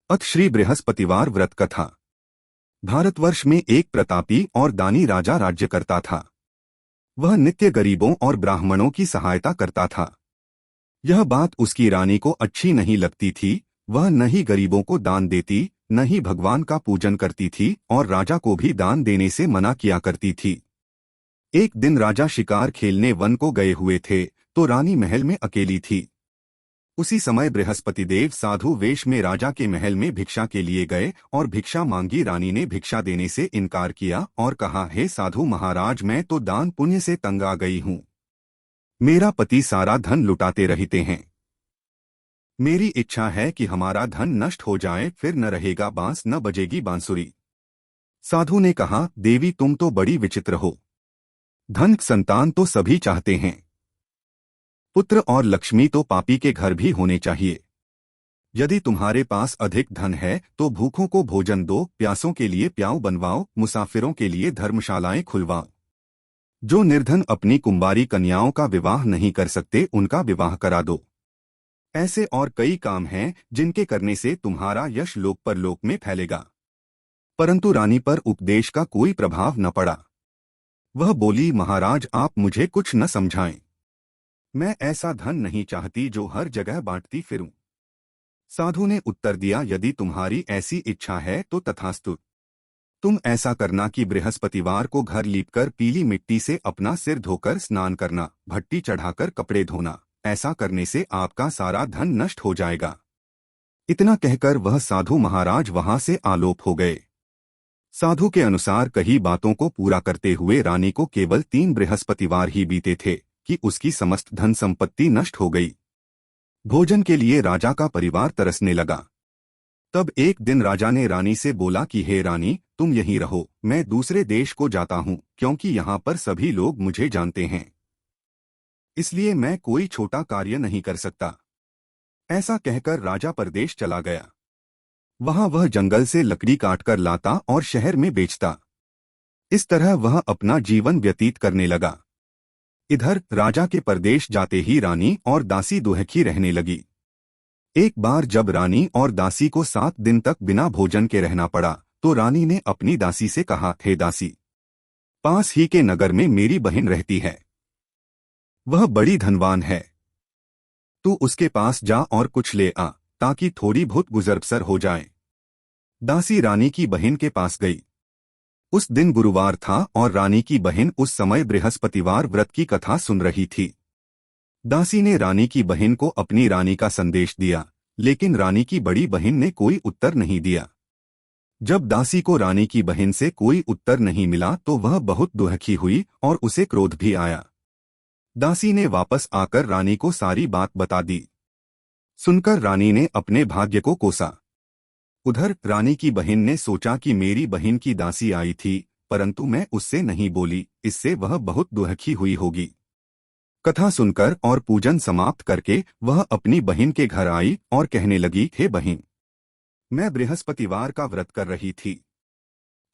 अथ श्री बृहस्पतिवार व्रत कथा। भारतवर्ष में एक प्रतापी और दानी राजा राज्य करता था। वह नित्य गरीबों और ब्राह्मणों की सहायता करता था। यह बात उसकी रानी को अच्छी नहीं लगती थी। वह न ही गरीबों को दान देती, न ही भगवान का पूजन करती थी और राजा को भी दान देने से मना किया करती थी। एक दिन राजा शिकार खेलने वन को गए हुए थे तो रानी महल में अकेली थी। उसी समय बृहस्पति देव साधु वेश में राजा के महल में भिक्षा के लिए गए और भिक्षा मांगी। रानी ने भिक्षा देने से इनकार किया और कहा, हे साधु महाराज, मैं तो दान पुण्य से तंग आ गई हूँ। मेरा पति सारा धन लुटाते रहते हैं। मेरी इच्छा है कि हमारा धन नष्ट हो जाए, फिर न रहेगा बांस न बजेगी बांसुरी। साधु ने कहा, देवी तुम तो बड़ी विचित्र हो। धन संतान तो सभी चाहते हैं, पुत्र और लक्ष्मी तो पापी के घर भी होने चाहिए। यदि तुम्हारे पास अधिक धन है तो भूखों को भोजन दो, प्यासों के लिए प्याऊ बनवाओ, मुसाफिरों के लिए धर्मशालाएं खुलवाओ। जो निर्धन अपनी कुंवारी कन्याओं का विवाह नहीं कर सकते उनका विवाह करा दो। ऐसे और कई काम हैं जिनके करने से तुम्हारा यश लोक परलोक में फैलेगा। परंतु रानी पर उपदेश का कोई प्रभाव न पड़ा। वह बोली, महाराज आप मुझे कुछ न समझाएं। मैं ऐसा धन नहीं चाहती जो हर जगह बांटती फिरूं। साधु ने उत्तर दिया, यदि तुम्हारी ऐसी इच्छा है तो तथास्तु। तुम ऐसा करना कि बृहस्पतिवार को घर लीपकर पीली मिट्टी से अपना सिर धोकर स्नान करना, भट्टी चढ़ाकर कपड़े धोना। ऐसा करने से आपका सारा धन नष्ट हो जाएगा। इतना कहकर वह साधु महाराज वहां से आलोप हो गए। साधु के अनुसार कही बातों को पूरा करते हुए रानी को केवल 3 बृहस्पतिवार ही बीते थे कि उसकी समस्त धन संपत्ति नष्ट हो गई। भोजन के लिए राजा का परिवार तरसने लगा। तब एक दिन राजा ने रानी से बोला कि हे रानी, तुम यहीं रहो, मैं दूसरे देश को जाता हूँ, क्योंकि यहाँ पर सभी लोग मुझे जानते हैं। इसलिए मैं कोई छोटा कार्य नहीं कर सकता। ऐसा कहकर राजा परदेश चला गया। वहां वह जंगल से लकड़ी काटकर लाता और शहर में बेचता। इस तरह वह अपना जीवन व्यतीत करने लगा। इधर राजा के परदेश जाते ही रानी और दासी दुहखी रहने लगी। एक बार जब रानी और दासी को 7 दिन तक बिना भोजन के रहना पड़ा तो रानी ने अपनी दासी से कहा, हे दासी, पास ही के नगर में मेरी बहन रहती है। वह बड़ी धनवान है। तू उसके पास जा और कुछ ले आ, ताकि थोड़ी बहुत गुजर-बसर हो जाए। दासी रानी की बहन के पास गई। उस दिन गुरुवार था और रानी की बहन उस समय बृहस्पतिवार व्रत की कथा सुन रही थी। दासी ने रानी की बहन को अपनी रानी का संदेश दिया, लेकिन रानी की बड़ी बहन ने कोई उत्तर नहीं दिया। जब दासी को रानी की बहन से कोई उत्तर नहीं मिला तो वह बहुत दुखी हुई और उसे क्रोध भी आया। दासी ने वापस आकर रानी को सारी बात बता दी। सुनकर रानी ने अपने भाग्य को कोसा। उधर रानी की बहन ने सोचा कि मेरी बहन की दासी आई थी, परंतु मैं उससे नहीं बोली, इससे वह बहुत दुखी हुई होगी। कथा सुनकर और पूजन समाप्त करके वह अपनी बहन के घर आई और कहने लगी, हे बहन, मैं बृहस्पतिवार का व्रत कर रही थी।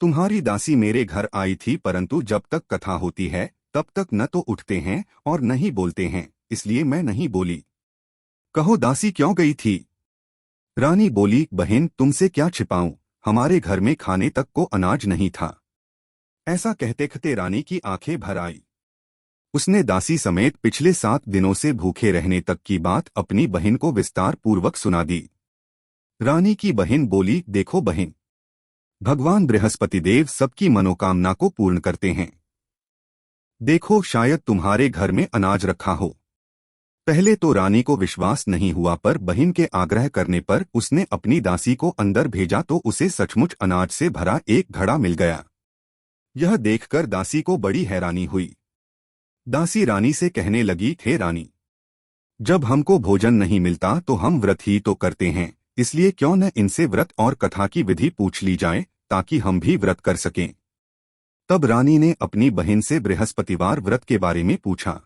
तुम्हारी दासी मेरे घर आई थी, परंतु जब तक कथा होती है तब तक न तो उठते हैं और न ही बोलते हैं, इसलिए मैं नहीं बोली। कहो दासी क्यों गई थी? रानी बोली, बहन तुमसे क्या छिपाऊं, हमारे घर में खाने तक को अनाज नहीं था। ऐसा कहते कहते रानी की आंखें भर आई। उसने दासी समेत पिछले 7 दिनों से भूखे रहने तक की बात अपनी बहन को विस्तार पूर्वक सुना दी। रानी की बहन बोली, देखो बहन, भगवान बृहस्पति देव सबकी मनोकामना को पूर्ण करते हैं। देखो शायद तुम्हारे घर में अनाज रखा हो। पहले तो रानी को विश्वास नहीं हुआ, पर बहन के आग्रह करने पर उसने अपनी दासी को अंदर भेजा तो उसे सचमुच अनाज से भरा एक घड़ा मिल गया। यह देखकर दासी को बड़ी हैरानी हुई। दासी रानी से कहने लगी, हे रानी, जब हमको भोजन नहीं मिलता तो हम व्रत ही तो करते हैं, इसलिए क्यों न इनसे व्रत और कथा की विधि पूछ ली जाए ताकि हम भी व्रत कर सकें। तब रानी ने अपनी बहन से बृहस्पतिवार व्रत के बारे में पूछा।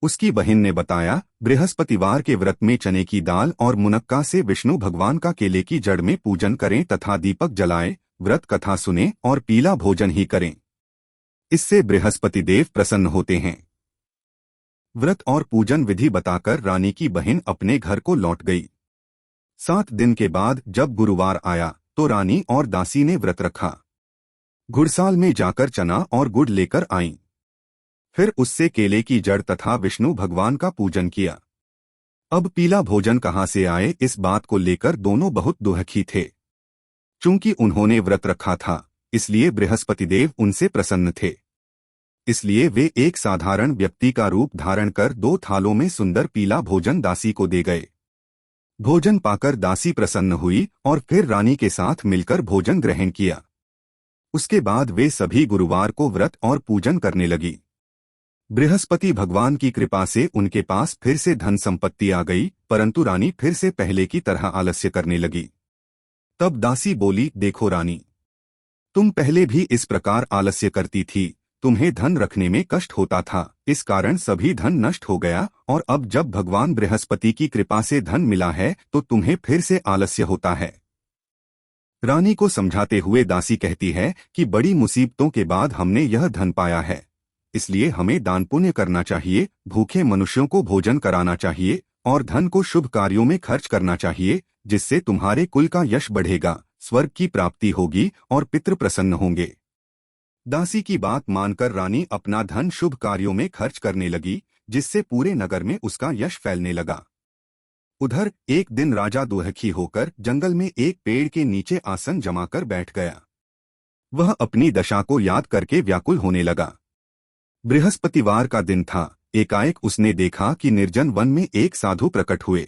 उसकी बहन ने बताया, बृहस्पतिवार के व्रत में चने की दाल और मुनक्का से विष्णु भगवान का केले की जड़ में पूजन करें तथा दीपक जलाएं, व्रत कथा सुनें और पीला भोजन ही करें। इससे बृहस्पति देव प्रसन्न होते हैं। व्रत और पूजन विधि बताकर रानी की बहन अपने घर को लौट गई। 7 दिन के बाद जब गुरुवार आया तो रानी और दासी ने व्रत रखा। घुड़साल में जाकर चना और गुड़ लेकर आईं। फिर उससे केले की जड़ तथा विष्णु भगवान का पूजन किया। अब पीला भोजन कहाँ से आए, इस बात को लेकर दोनों बहुत दुखी थे। चूंकि उन्होंने व्रत रखा था इसलिए बृहस्पति देव उनसे प्रसन्न थे। इसलिए वे एक साधारण व्यक्ति का रूप धारण कर 2 थालों में सुंदर पीला भोजन दासी को दे गए। भोजन पाकर दासी प्रसन्न हुई और फिर रानी के साथ मिलकर भोजन ग्रहण किया। उसके बाद वे सभी गुरुवार को व्रत और पूजन करने लगी। बृहस्पति भगवान की कृपा से उनके पास फिर से धन संपत्ति आ गई, परंतु रानी फिर से पहले की तरह आलस्य करने लगी। तब दासी बोली, देखो रानी, तुम पहले भी इस प्रकार आलस्य करती थी, तुम्हें धन रखने में कष्ट होता था, इस कारण सभी धन नष्ट हो गया, और अब जब भगवान बृहस्पति की कृपा से धन मिला है तो तुम्हें फिर से आलस्य होता है। रानी को समझाते हुए दासी कहती है कि बड़ी मुसीबतों के बाद हमने यह धन पाया है, इसलिए हमें दान पुण्य करना चाहिए, भूखे मनुष्यों को भोजन कराना चाहिए और धन को शुभ कार्यों में खर्च करना चाहिए, जिससे तुम्हारे कुल का यश बढ़ेगा, स्वर्ग की प्राप्ति होगी और पितृ प्रसन्न होंगे। दासी की बात मानकर रानी अपना धन शुभ कार्यों में खर्च करने लगी, जिससे पूरे नगर में उसका यश फैलने लगा। उधर एक दिन राजा दुखी होकर जंगल में एक पेड़ के नीचे आसन जमाकर बैठ गया। वह अपनी दशा को याद करके व्याकुल होने लगा। बृहस्पतिवार का दिन था। एकाएक उसने देखा कि निर्जन वन में एक साधु प्रकट हुए।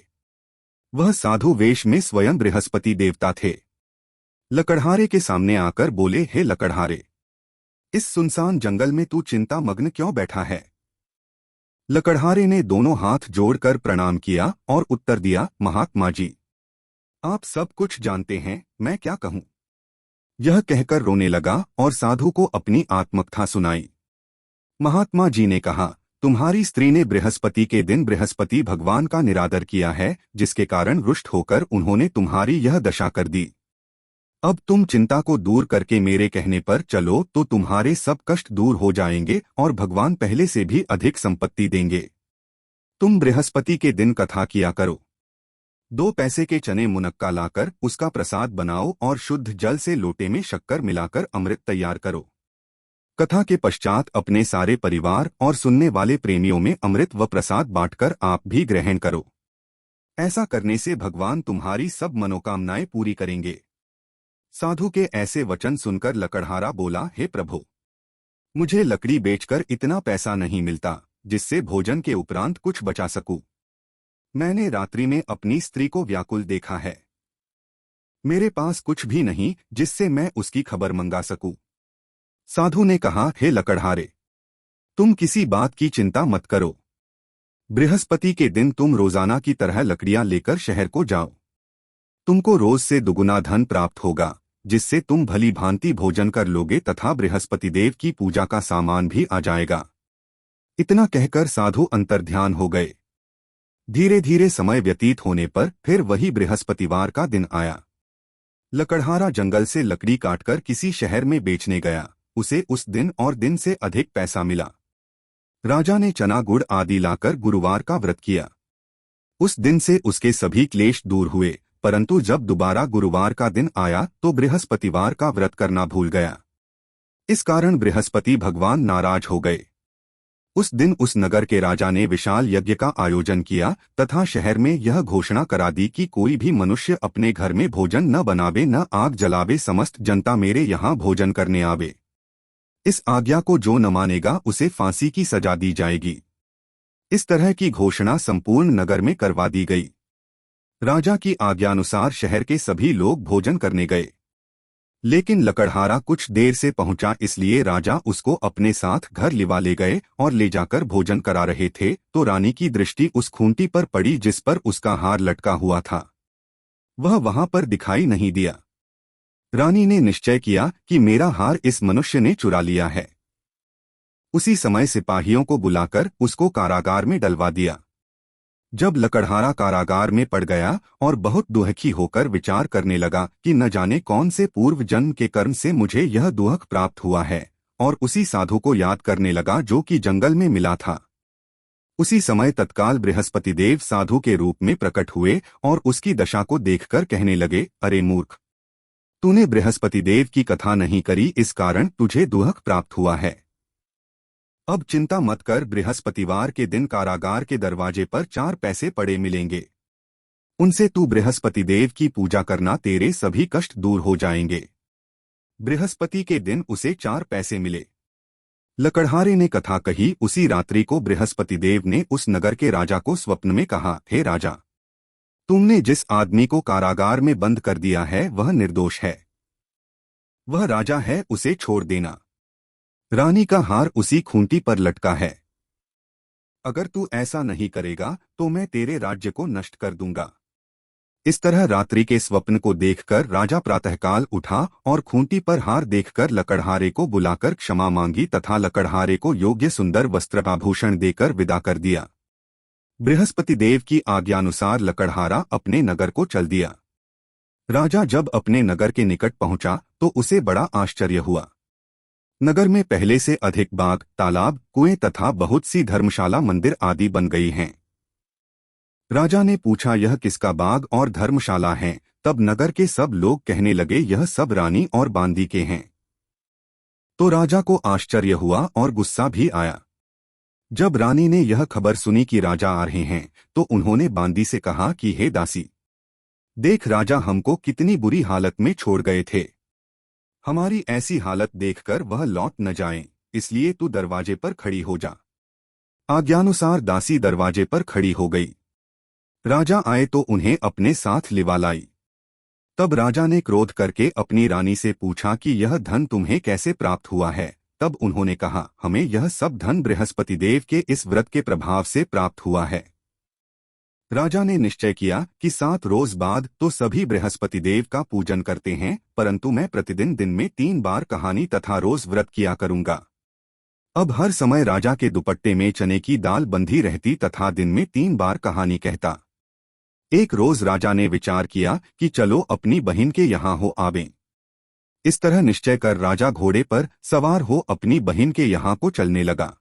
वह साधु वेश में स्वयं बृहस्पति देवता थे। लकड़हारे के सामने आकर बोले, हे लकड़हारे, इस सुनसान जंगल में तू चिंता मग्न क्यों बैठा है? लकड़हारे ने दोनों हाथ जोड़कर प्रणाम किया और उत्तर दिया, महात्मा जी, आप सब कुछ जानते हैं, मैं क्या कहूँ। यह कहकर रोने लगा और साधु को अपनी आत्मकथा सुनाई। महात्मा जी ने कहा, तुम्हारी स्त्री ने बृहस्पति के दिन बृहस्पति भगवान का निरादर किया है, जिसके कारण रुष्ट होकर उन्होंने तुम्हारी यह दशा कर दी। अब तुम चिंता को दूर करके मेरे कहने पर चलो तो तुम्हारे सब कष्ट दूर हो जाएंगे और भगवान पहले से भी अधिक संपत्ति देंगे। तुम बृहस्पति के दिन कथा किया करो। 2 पैसे के चने मुनक्का लाकर उसका प्रसाद बनाओ और शुद्ध जल से लोटे में शक्कर मिलाकर अमृत तैयार करो। कथा के पश्चात अपने सारे परिवार और सुनने वाले प्रेमियों में अमृत व प्रसाद बांटकर आप भी ग्रहण करो। ऐसा करने से भगवान तुम्हारी सब मनोकामनाएं पूरी करेंगे। साधु के ऐसे वचन सुनकर लकड़हारा बोला, हे प्रभु, मुझे लकड़ी बेचकर इतना पैसा नहीं मिलता जिससे भोजन के उपरांत कुछ बचा सकूं। मैंने रात्रि में अपनी स्त्री को व्याकुल देखा है। मेरे पास कुछ भी नहीं जिससे मैं उसकी खबर मंगा सकूं। साधु ने कहा, हे लकड़हारे, तुम किसी बात की चिंता मत करो। बृहस्पति के दिन तुम रोजाना की तरह लकड़ियां लेकर शहर को जाओ। तुमको रोज से दुगुना धन प्राप्त होगा, जिससे तुम भली भांति भोजन कर लोगे तथा बृहस्पति देव की पूजा का सामान भी आ जाएगा। इतना कहकर साधु अंतर्ध्यान हो गए। धीरे धीरे समय व्यतीत होने पर फिर वही बृहस्पतिवार का दिन आया। लकड़हारा जंगल से लकड़ी काटकर किसी शहर में बेचने गया। उसे उस दिन और दिन से अधिक पैसा मिला। राजा ने चना गुड़ आदि लाकर गुरुवार का व्रत किया। उस दिन से उसके सभी क्लेश दूर हुए, परंतु जब दोबारा गुरुवार का दिन आया तो बृहस्पतिवार का व्रत करना भूल गया। इस कारण बृहस्पति भगवान नाराज हो गए। उस दिन उस नगर के राजा ने विशाल यज्ञ का आयोजन किया तथा शहर में यह घोषणा करा दी कि कोई भी मनुष्य अपने घर में भोजन न बनावे न आग जलावे, समस्त जनता मेरे यहाँ भोजन करने आवे। इस आज्ञा को जो न मानेगा उसे फांसी की सजा दी जाएगी। इस तरह की घोषणा संपूर्ण नगर में करवा दी गई। राजा की आज्ञानुसार शहर के सभी लोग भोजन करने गए, लेकिन लकड़हारा कुछ देर से पहुंचा, इसलिए राजा उसको अपने साथ घर लिवा ले गए और ले जाकर भोजन करा रहे थे तो रानी की दृष्टि उस खूंटी पर पड़ी जिस पर उसका हार लटका हुआ था। वह वहां पर दिखाई नहीं दिया। रानी ने निश्चय किया कि मेरा हार इस मनुष्य ने चुरा लिया है। उसी समय सिपाहियों को बुलाकर उसको कारागार में डलवा दिया। जब लकड़हारा कारागार में पड़ गया और बहुत दुखी होकर विचार करने लगा कि न जाने कौन से पूर्व जन्म के कर्म से मुझे यह दुख प्राप्त हुआ है, और उसी साधु को याद करने लगा जो कि जंगल में मिला था। उसी समय तत्काल बृहस्पति देव साधु के रूप में प्रकट हुए और उसकी दशा को देखकर कहने लगे, अरे मूर्ख, तूने बृहस्पति देव की कथा नहीं करी, इस कारण तुझे दुख प्राप्त हुआ है। अब चिंता मत कर, बृहस्पतिवार के दिन कारागार के दरवाजे पर 4 पैसे पड़े मिलेंगे। उनसे तू बृहस्पति देव की पूजा करना, तेरे सभी कष्ट दूर हो जाएंगे। बृहस्पति के दिन उसे 4 पैसे मिले। लकड़हारे ने कथा कही। उसी रात्रि को बृहस्पति देव ने उस नगर के राजा को स्वप्न में कहा, हे राजा, तुमने जिस आदमी को कारागार में बंद कर दिया है वह निर्दोष है। वह राजा है, उसे छोड़ देना। रानी का हार उसी खूंटी पर लटका है। अगर तू ऐसा नहीं करेगा तो मैं तेरे राज्य को नष्ट कर दूंगा। इस तरह रात्रि के स्वप्न को देखकर राजा प्रातःकाल उठा और खूंटी पर हार देखकर लकड़हारे को बुलाकर क्षमा मांगी तथा लकड़हारे को योग्य सुंदर वस्त्राभूषण देकर विदा कर दिया। बृहस्पति देव की आज्ञानुसार लकड़हारा अपने नगर को चल दिया। राजा जब अपने नगर के निकट पहुंचा तो उसे बड़ा आश्चर्य हुआ। नगर में पहले से अधिक बाग, तालाब, कुएं तथा बहुत सी धर्मशाला, मंदिर आदि बन गई हैं। राजा ने पूछा, यह किसका बाग और धर्मशाला है? तब नगर के सब लोग कहने लगे, यह सब रानी और बांदी के हैं। तो राजा को आश्चर्य हुआ और गुस्सा भी आया। जब रानी ने यह खबर सुनी कि राजा आ रहे हैं तो उन्होंने बांदी से कहा कि हे दासी, देख राजा हमको कितनी बुरी हालत में छोड़ गए थे। हमारी ऐसी हालत देखकर वह लौट न जाएं, इसलिए तू दरवाजे पर खड़ी हो जा। आज्ञानुसार दासी दरवाजे पर खड़ी हो गई। राजा आए तो उन्हें अपने साथ लिवा लाई। तब राजा ने क्रोध करके अपनी रानी से पूछा कि यह धन तुम्हें कैसे प्राप्त हुआ है? तब उन्होंने कहा, हमें यह सब धन बृहस्पति देव के इस व्रत के प्रभाव से प्राप्त हुआ है। राजा ने निश्चय किया कि 7 रोज बाद तो सभी बृहस्पति देव का पूजन करते हैं, परंतु मैं प्रतिदिन दिन में 3 बार कहानी तथा रोज व्रत किया करूंगा। अब हर समय राजा के दुपट्टे में चने की दाल बंधी रहती तथा दिन में 3 बार कहानी कहता। एक रोज राजा ने विचार किया कि चलो अपनी बहन के यहाँ हो आवें। इस तरह निश्चय कर राजा घोड़े पर सवार हो अपनी बहन के यहाँ को चलने लगा।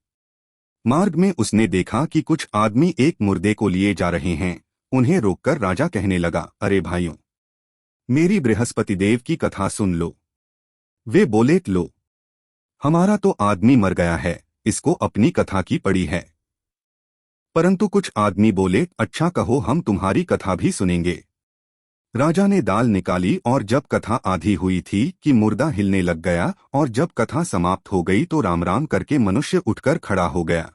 मार्ग में उसने देखा कि कुछ आदमी एक मुर्दे को लिए जा रहे हैं। उन्हें रोककर राजा कहने लगा, अरे भाइयों, मेरी बृहस्पति देव की कथा सुन लो। वे बोले, लो, हमारा तो आदमी मर गया है, इसको अपनी कथा की पड़ी है। परंतु कुछ आदमी बोले, अच्छा कहो, हम तुम्हारी कथा भी सुनेंगे। राजा ने दाल निकाली और जब कथा आधी हुई थी कि मुर्दा हिलने लग गया और जब कथा समाप्त हो गई तो राम राम करके मनुष्य उठकर खड़ा हो गया।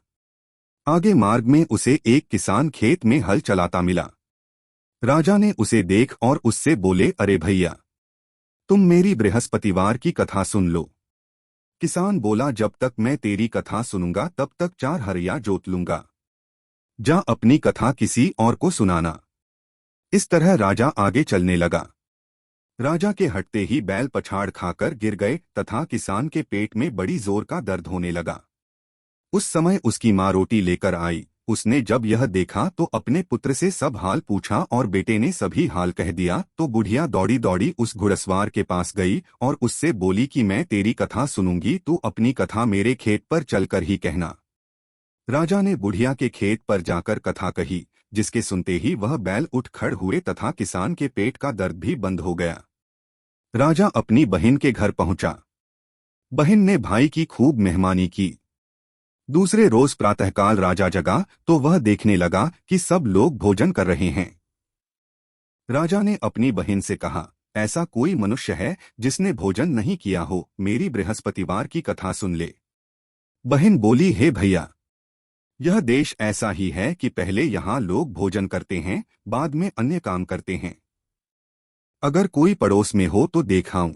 आगे मार्ग में उसे एक किसान खेत में हल चलाता मिला। राजा ने उसे देख और उससे बोले, अरे भैया, तुम मेरी बृहस्पतिवार की कथा सुन लो। किसान बोला, जब तक मैं तेरी कथा सुनूंगा तब तक 4 हरिया जोत लूंगा। जा अपनी कथा किसी और को सुनाना। इस तरह राजा आगे चलने लगा। राजा के हटते ही बैल पछाड़ खाकर गिर गए तथा किसान के पेट में बड़ी जोर का दर्द होने लगा। उस समय उसकी माँ रोटी लेकर आई। उसने जब यह देखा तो अपने पुत्र से सब हाल पूछा और बेटे ने सभी हाल कह दिया। तो बुढ़िया दौड़ी दौड़ी उस घुड़सवार के पास गई और उससे बोली कि मैं तेरी कथा सुनूंगी, तू अपनी कथा मेरे खेत पर चलकर ही कहना। राजा ने बुढ़िया के खेत पर जाकर कथा कही, जिसके सुनते ही वह बैल उठ खड़ हुए तथा किसान के पेट का दर्द भी बंद हो गया। राजा अपनी बहन के घर पहुंचा। बहन ने भाई की खूब मेहमानी की। दूसरे रोज प्रातःकाल राजा जगा तो वह देखने लगा कि सब लोग भोजन कर रहे हैं। राजा ने अपनी बहन से कहा, ऐसा कोई मनुष्य है जिसने भोजन नहीं किया हो? मेरी बृहस्पतिवार की कथा सुन ले। बहन बोली, हे भैया, यह देश ऐसा ही है कि पहले यहाँ लोग भोजन करते हैं, बाद में अन्य काम करते हैं। अगर कोई पड़ोस में हो तो देखाऊं।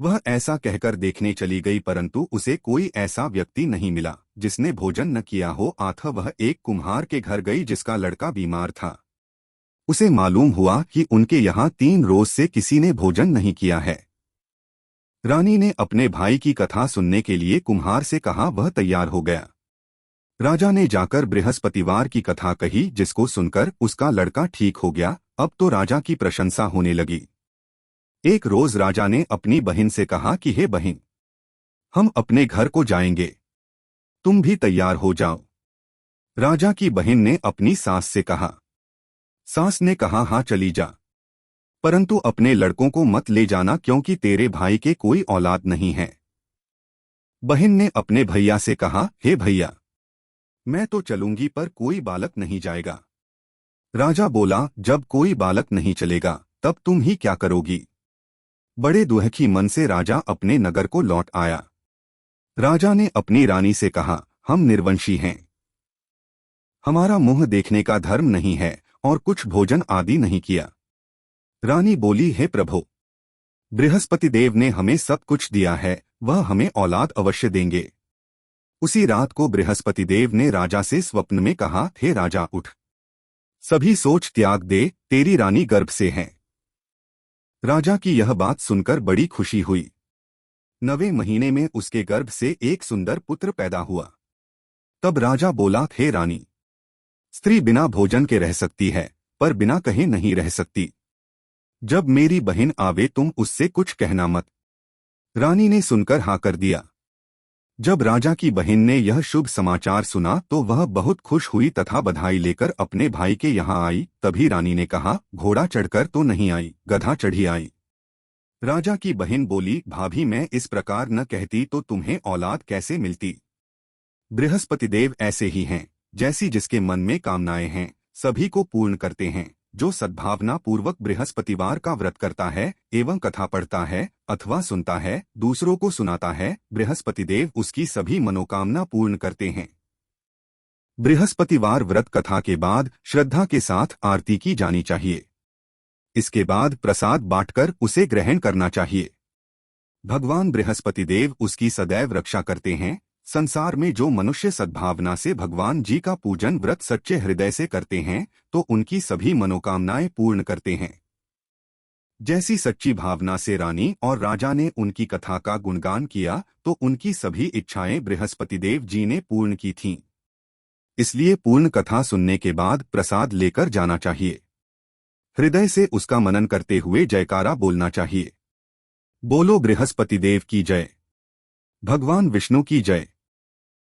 वह ऐसा कहकर देखने चली गई, परंतु उसे कोई ऐसा व्यक्ति नहीं मिला जिसने भोजन न किया हो। अतः वह एक कुम्हार के घर गई जिसका लड़का बीमार था। उसे मालूम हुआ कि उनके यहाँ 3 रोज से किसी ने भोजन नहीं किया है। रानी ने अपने भाई की कथा सुनने के लिए कुम्हार से कहा। वह तैयार हो गया। राजा ने जाकर बृहस्पतिवार की कथा कही, जिसको सुनकर उसका लड़का ठीक हो गया। अब तो राजा की प्रशंसा होने लगी। एक रोज राजा ने अपनी बहन से कहा कि हे बहन, हम अपने घर को जाएंगे, तुम भी तैयार हो जाओ। राजा की बहन ने अपनी सास से कहा। सास ने कहा, हाँ चली जा, परंतु अपने लड़कों को मत ले जाना क्योंकि तेरे भाई के कोई औलाद नहीं है। बहन ने अपने भैया से कहा, हे भैया, मैं तो चलूंगी पर कोई बालक नहीं जाएगा। राजा बोला, जब कोई बालक नहीं चलेगा तब तुम ही क्या करोगी। बड़े दुखी मन से राजा अपने नगर को लौट आया। राजा ने अपनी रानी से कहा, हम निर्वंशी हैं, हमारा मुंह देखने का धर्म नहीं है और कुछ भोजन आदि नहीं किया। रानी बोली, हे प्रभु, बृहस्पति देव ने हमें सब कुछ दिया है, वह हमें औलाद अवश्य देंगे। उसी रात को बृहस्पति देव ने राजा से स्वप्न में कहा, हे राजा उठ, सभी सोच त्याग दे, तेरी रानी गर्भ से है। राजा की यह बात सुनकर बड़ी खुशी हुई। 9वें महीने में उसके गर्भ से एक सुंदर पुत्र पैदा हुआ। तब राजा बोला, हे रानी, स्त्री बिना भोजन के रह सकती है पर बिना कहे नहीं रह सकती। जब मेरी बहन आवे तुम उससे कुछ कहना मत। रानी ने सुनकर हाँ कर दिया। जब राजा की बहन ने यह शुभ समाचार सुना तो वह बहुत खुश हुई तथा बधाई लेकर अपने भाई के यहाँ आई। तभी रानी ने कहा, घोड़ा चढ़कर तो नहीं आई, गधा चढ़ी आई। राजा की बहन बोली, भाभी, मैं इस प्रकार न कहती तो तुम्हें औलाद कैसे मिलती। बृहस्पति देव ऐसे ही हैं, जैसी जिसके मन में कामनाएं हैं सभी को पूर्ण करते हैं। जो सद्भावना पूर्वक बृहस्पतिवार का व्रत करता है एवं कथा पढ़ता है अथवा सुनता है, दूसरों को सुनाता है, बृहस्पति देव उसकी सभी मनोकामना पूर्ण करते हैं। बृहस्पतिवार व्रत कथा के बाद श्रद्धा के साथ आरती की जानी चाहिए। इसके बाद प्रसाद बांटकर उसे ग्रहण करना चाहिए। भगवान बृहस्पति देव उसकी सदैव रक्षा करते हैं। संसार में जो मनुष्य सद्भावना से भगवान जी का पूजन व्रत सच्चे हृदय से करते हैं तो उनकी सभी मनोकामनाएं पूर्ण करते हैं। जैसी सच्ची भावना से रानी और राजा ने उनकी कथा का गुणगान किया तो उनकी सभी इच्छाएं बृहस्पति देव जी ने पूर्ण की थीं। इसलिए पूर्ण कथा सुनने के बाद प्रसाद लेकर जाना चाहिए। हृदय से उसका मनन करते हुए जयकारा बोलना चाहिए। बोलो बृहस्पति देव की जय, भगवान विष्णु की जय।